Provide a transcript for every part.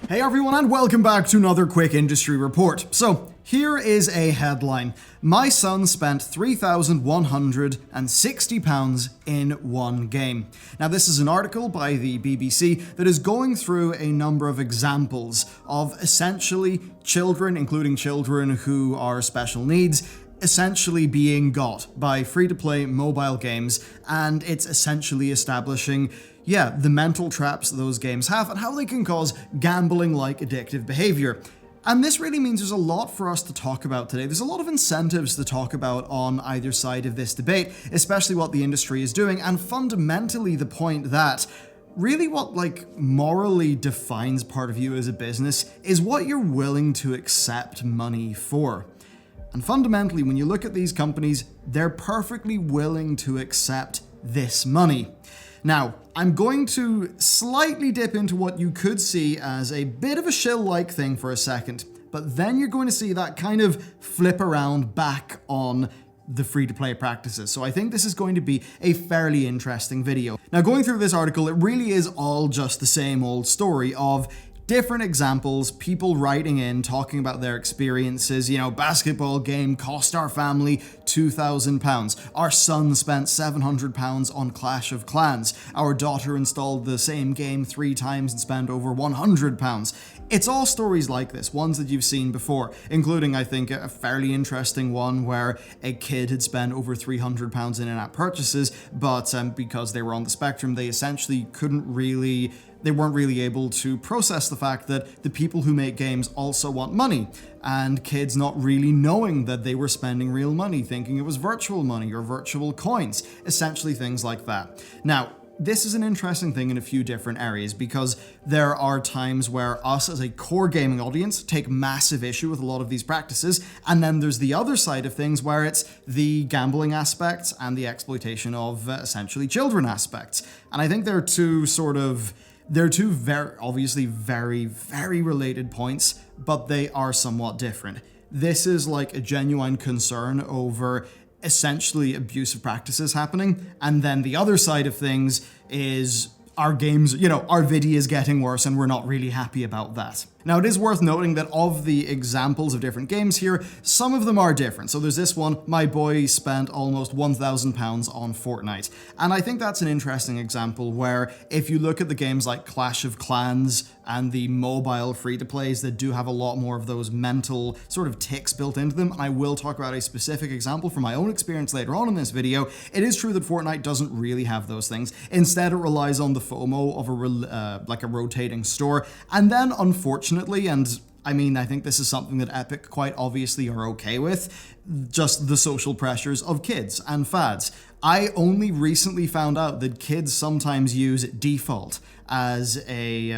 Hey everyone, and welcome back to another quick industry report. So, here is a headline. My son spent £3,160 in one game. Now, this is an article by the BBC that is going through a number of examples of essentially children, including children who are special needs, essentially being got by free-to-play mobile games, and it's essentially establishing the mental traps those games have and how they can cause gambling-like addictive behavior. And this really means there's a lot for us to talk about today. There's a lot of incentives to talk about on either side of this debate, especially what the industry is doing, and fundamentally the point that really what morally defines part of you as a business is what you're willing to accept money for. And fundamentally, when you look at these companies, they're perfectly willing to accept this money. Now, I'm going to slightly dip into what you could see as a bit of a shill-like thing for a second, but then you're going to see that kind of flip around back on the free-to-play practices. So I think this is going to be a fairly interesting video. Now, going through this article, it really is all just the same old story of different examples, people writing in, talking about their experiences. Basketball game cost our family £2,000. Our son spent £700 on Clash of Clans. Our daughter installed the same game 3 times and spent over £100. It's all stories like this, ones that you've seen before, including, I think, a fairly interesting one where a kid had spent over £300 in in-app purchases, but because they were on the spectrum, they essentially they weren't really able to process the fact that the people who make games also want money, and kids not really knowing that they were spending real money, thinking it was virtual money or virtual coins, essentially things like that. Now, this is an interesting thing in a few different areas because there are times where us as a core gaming audience take massive issue with a lot of these practices, and then there's the other side of things where it's the gambling aspects and the exploitation of essentially children aspects. And I think they're two very, very related points, but they are somewhat different. This is like a genuine concern over essentially abusive practices happening, and then the other side of things is our games, our video is getting worse and we're not really happy about that. Now, it is worth noting that of the examples of different games here, some of them are different. So there's this one, my boy spent almost £1,000 on Fortnite. And I think that's an interesting example where if you look at the games like Clash of Clans and the mobile free-to-plays that do have a lot more of those mental sort of tics built into them, and I will talk about a specific example from my own experience later on in this video, it is true that Fortnite doesn't really have those things. Instead, it relies on the FOMO of a rotating store. And then, unfortunately, and I think this is something that Epic quite obviously are okay with, just the social pressures of kids and fads. I only recently found out that kids sometimes use default as a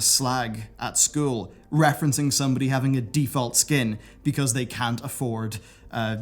slag at school, referencing somebody having a default skin because they can't afford a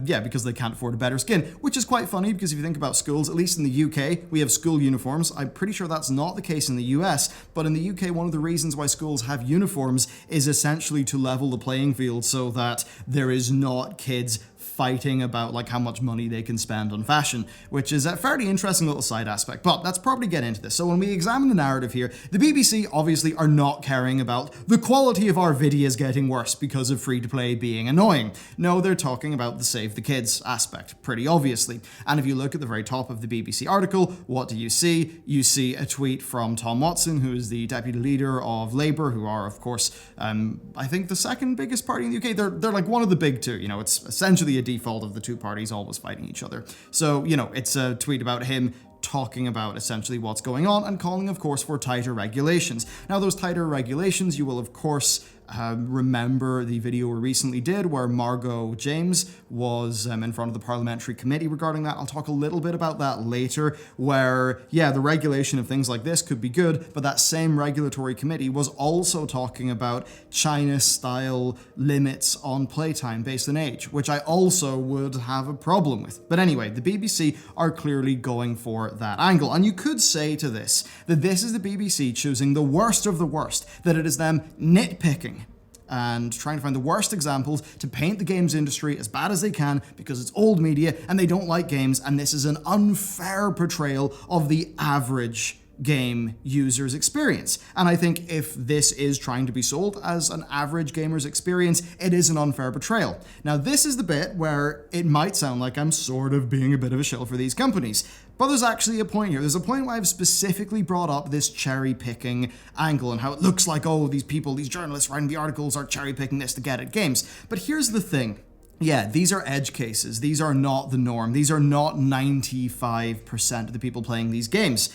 better skin, which is quite funny because if you think about schools, at least in the UK, we have school uniforms. I'm pretty sure that's not the case in the US, but in the UK, one of the reasons why schools have uniforms is essentially to level the playing field so that there is not kids fighting about how much money they can spend on fashion, which is a fairly interesting little side aspect, but let's probably get into this. So when we examine the narrative here, the BBC obviously are not caring about the quality of our videos getting worse because of free-to-play being annoying. No, they're talking about the save the kids aspect, pretty obviously. And if you look at the very top of the BBC article, what do you see? You see a tweet from Tom Watson, who is the deputy leader of Labour, who are, of course, I think the second biggest party in the UK. They're like one of the big two, it's essentially a default of the two parties always fighting each other. So, it's a tweet about him talking about essentially what's going on and calling, of course, for tighter regulations. Now, those tighter regulations, you will, of course, remember the video we recently did where Margot James was in front of the parliamentary committee regarding that. I'll talk a little bit about that later, where, the regulation of things like this could be good, but that same regulatory committee was also talking about China-style limits on playtime based on age, which I also would have a problem with. But anyway, the BBC are clearly going for that angle. And you could say to this, that this is the BBC choosing the worst of the worst, that it is them nitpicking and trying to find the worst examples to paint the games industry as bad as they can because it's old media and they don't like games, and this is an unfair portrayal of the average game user's experience. And I think if this is trying to be sold as an average gamer's experience, it is an unfair portrayal. Now, this is the bit where it might sound like I'm sort of being a bit of a shill for these companies. But there's actually a point here. There's a point where I've specifically brought up this cherry-picking angle and how it looks like, oh, these people, these journalists writing the articles are cherry-picking this to get at games. But here's the thing. Yeah, these are edge cases. These are not the norm. These are not 95% of the people playing these games.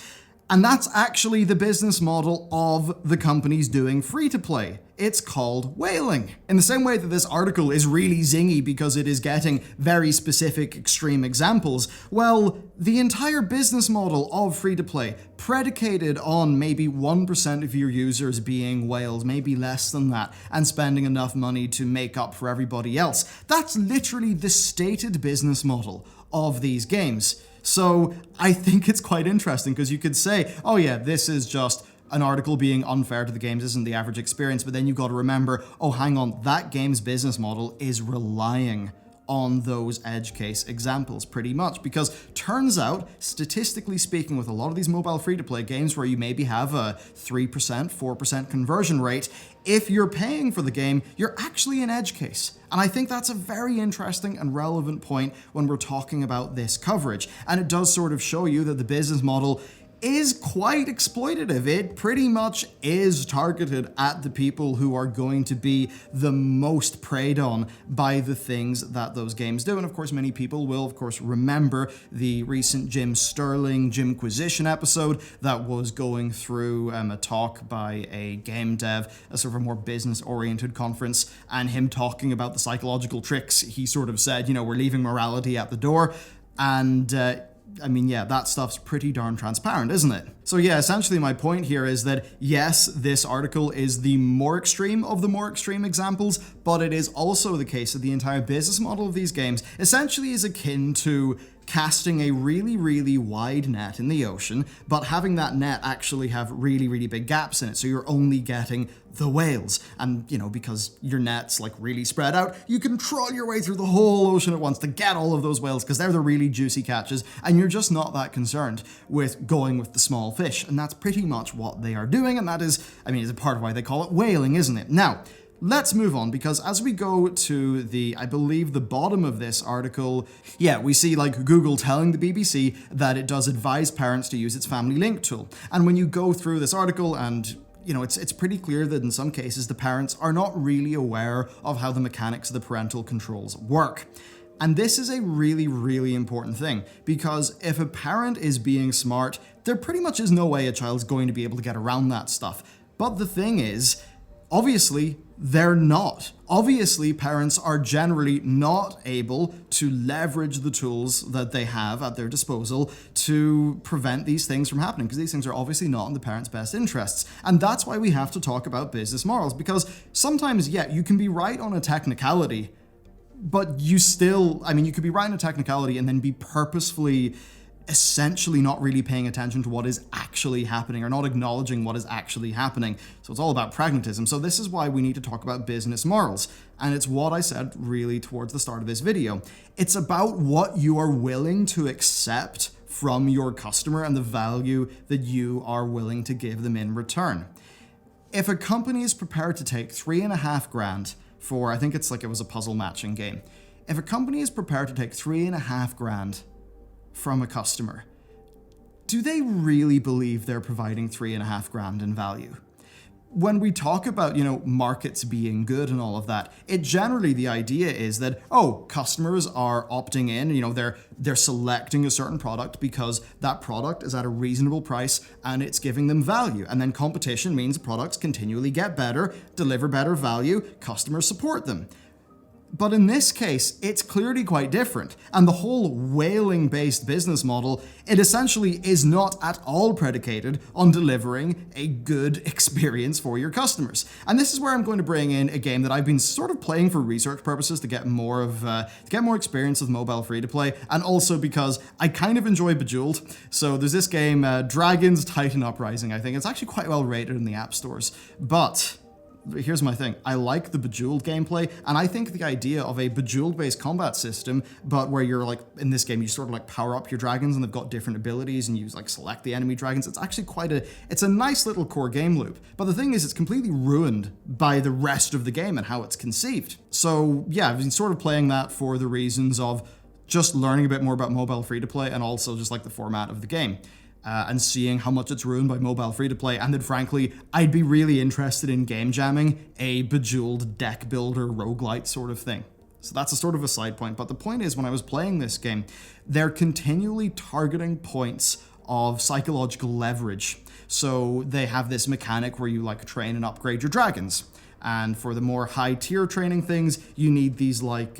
And that's actually the business model of the companies doing free-to-play. It's called whaling. In the same way that this article is really zingy because it is getting very specific extreme examples, well, the entire business model of free-to-play, predicated on maybe 1% of your users being whales, maybe less than that, and spending enough money to make up for everybody else, that's literally the stated business model of these games. So I think it's quite interesting because you could say, oh yeah, this is just an article being unfair to the games, isn't the average experience, but then you've got to remember, oh hang on, that game's business model is relying on those edge case examples pretty much, because turns out, statistically speaking, with a lot of these mobile free-to-play games where you maybe have a 3%, 4% conversion rate, if you're paying for the game, you're actually an edge case. And I think that's a very interesting and relevant point when we're talking about this coverage. And it does sort of show you that the business model is quite exploitative. It pretty much is targeted at the people who are going to be the most preyed on by the things that those games do. And of course, many people will, of course, remember the recent Jim Sterling Jimquisition episode that was going through a talk by a game dev, a sort of a more business-oriented conference, and him talking about the psychological tricks. He sort of said, you know, we're leaving morality at the door. And I mean, yeah, that stuff's pretty darn transparent, isn't it? So yeah, essentially my point here is that yes, this article is the more extreme of the more extreme examples, but it is also the case that the entire business model of these games essentially is akin to casting a really, really wide net in the ocean, but having that net actually have really, really big gaps in it. So you're only getting the whales. And, you know, because your net's like really spread out, you can trawl your way through the whole ocean at once to get all of those whales because they're the really juicy catches. And you're just not that concerned with going with the small fish. And that's pretty much what they are doing. And that is, I mean, is a part of why they call it whaling, isn't it? Now, let's move on, because as we go to I believe the bottom of this article, yeah, we see like Google telling the BBC that it does advise parents to use its Family Link tool. And when you go through this article and you know, it's pretty clear that in some cases the parents are not really aware of how the mechanics of the parental controls work. And this is a really, really important thing, because if a parent is being smart, there pretty much is no way a child's going to be able to get around that stuff. But the thing is, obviously, they're not. Obviously, parents are generally not able to leverage the tools that they have at their disposal to prevent these things from happening, because these things are obviously not in the parents' best interests. And that's why we have to talk about business morals, because sometimes, yeah, you can be right on a technicality, but you still, I mean, you could be right on a technicality and then be purposefully essentially not really paying attention to what is actually happening or not acknowledging what is actually happening. So it's all about pragmatism. So this is why we need to talk about business morals. And it's what I said really towards the start of this video. It's about what you are willing to accept from your customer and the value that you are willing to give them in return. If a company is prepared to take $3,500 for, I think it's like it was a puzzle matching game. If a company is prepared to take $3,500 from a customer, do they really believe they're providing $3,500 in value? When we talk about, you know, markets being good and all of that, it generally, the idea is that, oh, customers are opting in, you know, they're selecting a certain product because that product is at a reasonable price and it's giving them value. And then competition means products continually get better, deliver better value, customers support them. But in this case, it's clearly quite different. And the whole whaling-based business model, it essentially is not at all predicated on delivering a good experience for your customers. And this is where I'm going to bring in a game that I've been sort of playing for research purposes to get more experience with mobile free-to-play, and also because I kind of enjoy Bejeweled. So there's this game, Dragon's Titan Uprising, I think. It's actually quite well rated in the app stores. But here's my thing. I like the Bejeweled gameplay, and I think the idea of a Bejeweled-based combat system, but where you're like, in this game, you sort of like power up your dragons and they've got different abilities and you like select the enemy dragons. It's actually it's a nice little core game loop. But the thing is, it's completely ruined by the rest of the game and how it's conceived. So yeah, I've been sort of playing that for the reasons of just learning a bit more about mobile free-to-play and also just like the format of the game. And seeing how much it's ruined by mobile free-to-play, and then frankly, I'd be really interested in game jamming a Bejeweled deck builder roguelite sort of thing. So that's a sort of a side point, but the point is, when I was playing this game, they're continually targeting points of psychological leverage. So they have this mechanic where you like train and upgrade your dragons, and for the more high-tier training things, you need these like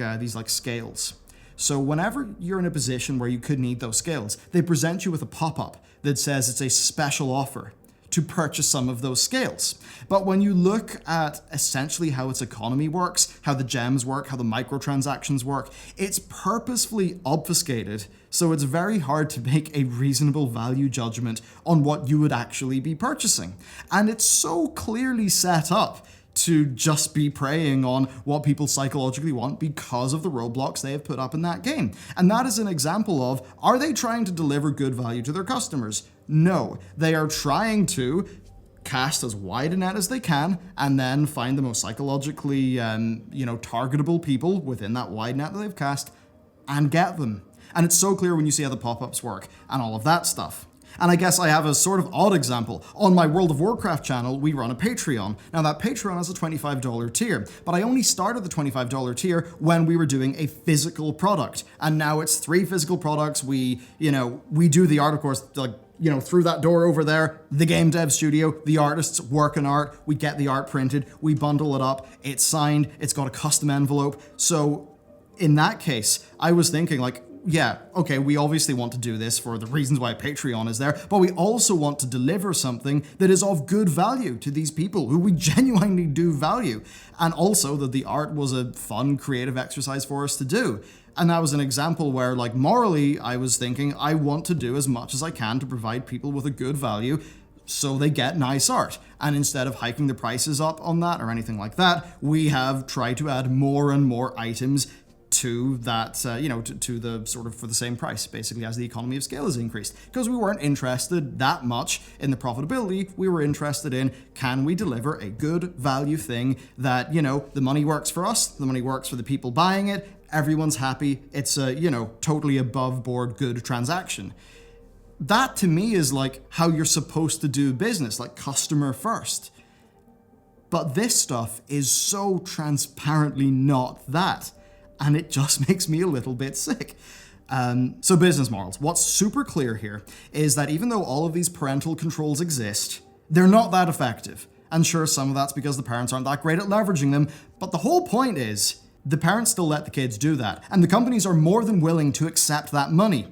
scales. So whenever you're in a position where you could need those scales, they present you with a pop-up that says it's a special offer to purchase some of those scales. But when you look at essentially how its economy works, how the gems work, how the microtransactions work, it's purposefully obfuscated, so it's very hard to make a reasonable value judgment on what you would actually be purchasing. And it's so clearly set up to just be preying on what people psychologically want because of the roadblocks they have put up in that game. And that is an example of, are they trying to deliver good value to their customers? No, they are trying to cast as wide a net as they can and then find the most psychologically, targetable people within that wide net that they've cast and get them. And it's so clear when you see how the pop-ups work and all of that stuff. And I guess I have a sort of odd example. On my World of Warcraft channel, we run a Patreon. Now that Patreon has a $25 tier, but I only started the $25 tier when we were doing a physical product. And now it's 3 physical products. We do the art, of course, through that door over there, the game dev studio, the artists work on art, we get the art printed, we bundle it up, it's signed, it's got a custom envelope. So in that case, I was thinking like, yeah, okay, we obviously want to do this for the reasons why Patreon is there, but we also want to deliver something that is of good value to these people who we genuinely do value. And also that the art was a fun, creative exercise for us to do. And that was an example where, like, morally, I was thinking, I want to do as much as I can to provide people with a good value so they get nice art. And instead of hiking the prices up on that or anything like that, we have tried to add more and more items to that, to the sort of for the same price, basically, as the economy of scale has increased. Because we weren't interested that much in the profitability, we were interested in, can we deliver a good value thing that, the money works for us, the money works for the people buying it, everyone's happy, it's a, totally above board good transaction. That to me is like how you're supposed to do business, like customer first. But this stuff is so transparently not that. And it just makes me a little bit sick. So business morals. What's super clear here is that even though all of these parental controls exist, they're not that effective. And sure, some of that's because the parents aren't that great at leveraging them, but the whole point is, the parents still let the kids do that, and the companies are more than willing to accept that money.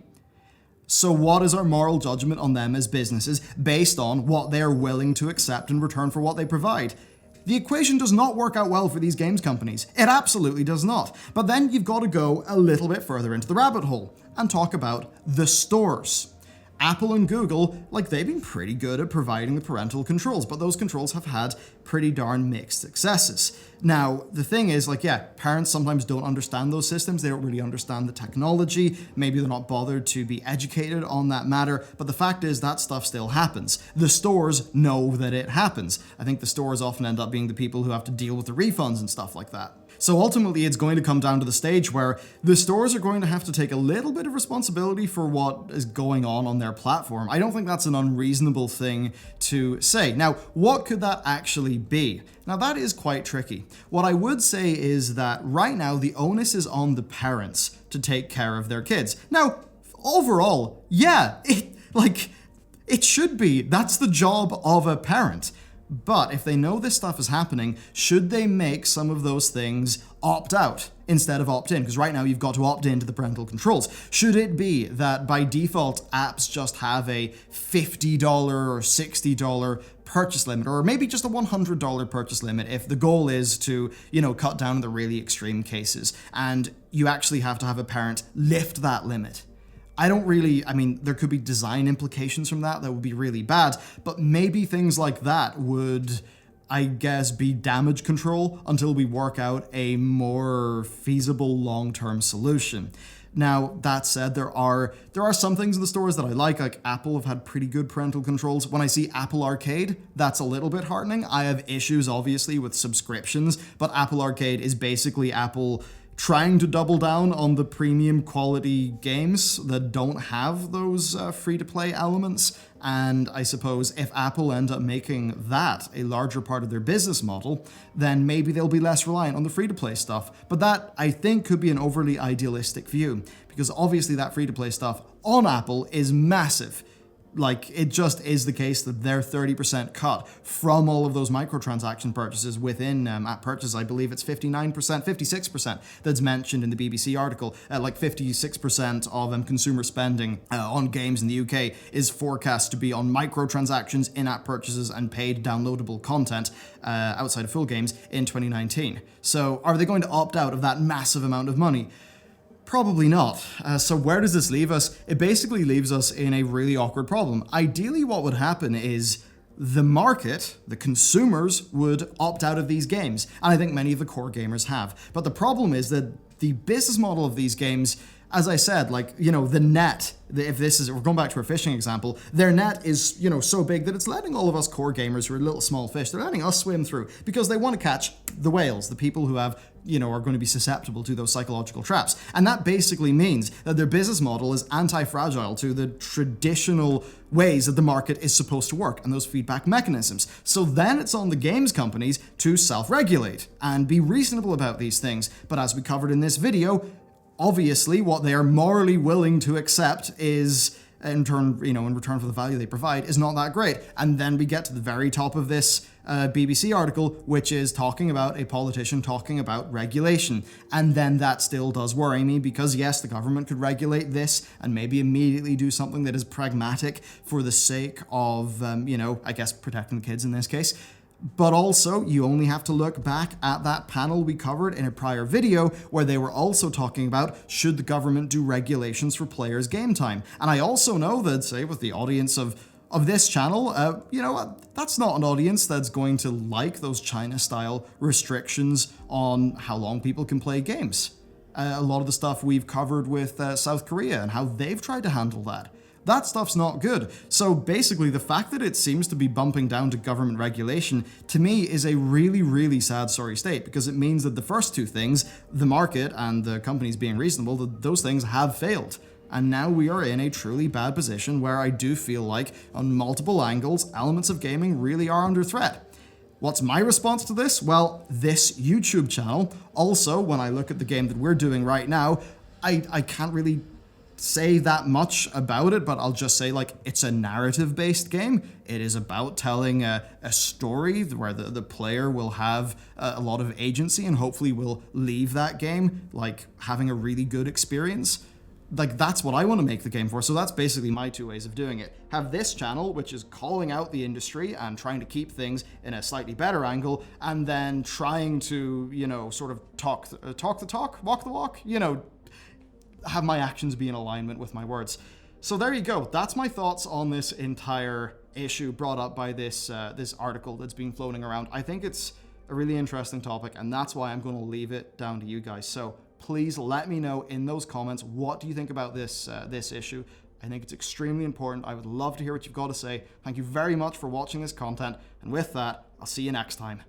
So what is our moral judgment on them as businesses based on what they're willing to accept in return for what they provide? The equation does not work out well for these games companies. It absolutely does not. But then you've got to go a little bit further into the rabbit hole and talk about the stores. Apple and Google, they've been pretty good at providing the parental controls, but those controls have had pretty darn mixed successes. Now, the thing is, parents sometimes don't understand those systems. They don't really understand the technology. Maybe they're not bothered to be educated on that matter, but the fact is that stuff still happens. The stores know that it happens. I think the stores often end up being the people who have to deal with the refunds and stuff like that. So ultimately, it's going to come down to the stage where the stores are going to have to take a little bit of responsibility for what is going on their platform. I don't think that's an unreasonable thing to say. Now, what could that actually be? Now, that is quite tricky. What I would say is that right now, the onus is on the parents to take care of their kids. Now, overall, yeah, it should be. That's the job of a parent. But if they know this stuff is happening, should they make some of those things opt out instead of opt in? Because right now you've got to opt into the parental controls. Should it be that by default apps just have a $50 or $60 purchase limit, or maybe just a $100 purchase limit if the goal is to, cut down on the really extreme cases, and you actually have to have a parent lift that limit? There could be design implications from that would be really bad, but maybe things like that would I guess, be damage control until we work out a more feasible long-term solution. Now, that said, there are some things in the stores that I like Apple have had pretty good parental controls. When I see Apple Arcade, that's a little bit heartening. I have issues, obviously, with subscriptions, but Apple Arcade is basically Apple trying to double down on the premium quality games that don't have those free-to-play elements. And I suppose if Apple end up making that a larger part of their business model, then maybe they'll be less reliant on the free-to-play stuff. But that, I think, could be an overly idealistic view, because obviously that free-to-play stuff on Apple is massive. Like, it just is the case that their 30% cut from all of those microtransaction purchases within app purchases, I believe it's 59%, 56% that's mentioned in the BBC article. Like 56% of consumer spending on games in the UK is forecast to be on microtransactions, in-app purchases, and paid downloadable content outside of full games in 2019. So are they going to opt out of that massive amount of money? Probably not. So where does this leave us? It basically leaves us in a really awkward problem. Ideally, what would happen is the market, the consumers, would opt out of these games. And I think many of the core gamers have. But the problem is that the business model of these games, as I said, the net, we're going back to our fishing example, their net is, so big that it's letting all of us core gamers who are little small fish, they're letting us swim through because they want to catch the whales, the people who have, are going to be susceptible to those psychological traps. And that basically means that their business model is anti-fragile to the traditional ways that the market is supposed to work and those feedback mechanisms. So then it's on the games companies to self-regulate and be reasonable about these things. But as we covered in this video, obviously, what they are morally willing to accept is, in return for the value they provide, is not that great. And then we get to the very top of this BBC article, which is talking about a politician talking about regulation. And then that still does worry me because, yes, the government could regulate this and maybe immediately do something that is pragmatic for the sake of, I guess, protecting the kids in this case. But also, you only have to look back at that panel we covered in a prior video where they were also talking about should the government do regulations for players' game time. And I also know that, say, with the audience of this channel, that's not an audience that's going to like those China-style restrictions on how long people can play games. A lot of the stuff we've covered with South Korea and how they've tried to handle that. That stuff's not good. So basically, the fact that it seems to be bumping down to government regulation, to me, is a really, really sad, sorry state, because it means that the first two things, the market and the companies being reasonable, those things have failed. And now we are in a truly bad position where I do feel like, on multiple angles, elements of gaming really are under threat. What's my response to this? Well, this YouTube channel. Also, when I look at the game that we're doing right now, I can't really say that much about it, but I'll just say, it's a narrative-based game. It is about telling a story where the player will have a lot of agency and hopefully will leave that game, having a really good experience. That's what I want to make the game for, so that's basically my two ways of doing it. Have this channel, which is calling out the industry and trying to keep things in a slightly better angle, and then trying to, sort of talk the talk, walk the walk, have my actions be in alignment with my words. So there you go. That's my thoughts on this entire issue brought up by this article that's been floating around. I think it's a really interesting topic, and that's why I'm going to leave it down to you guys. So please let me know in those comments, what do you think about this issue? I think it's extremely important. I would love to hear what you've got to say. Thank you very much for watching this content, and with that, I'll see you next time.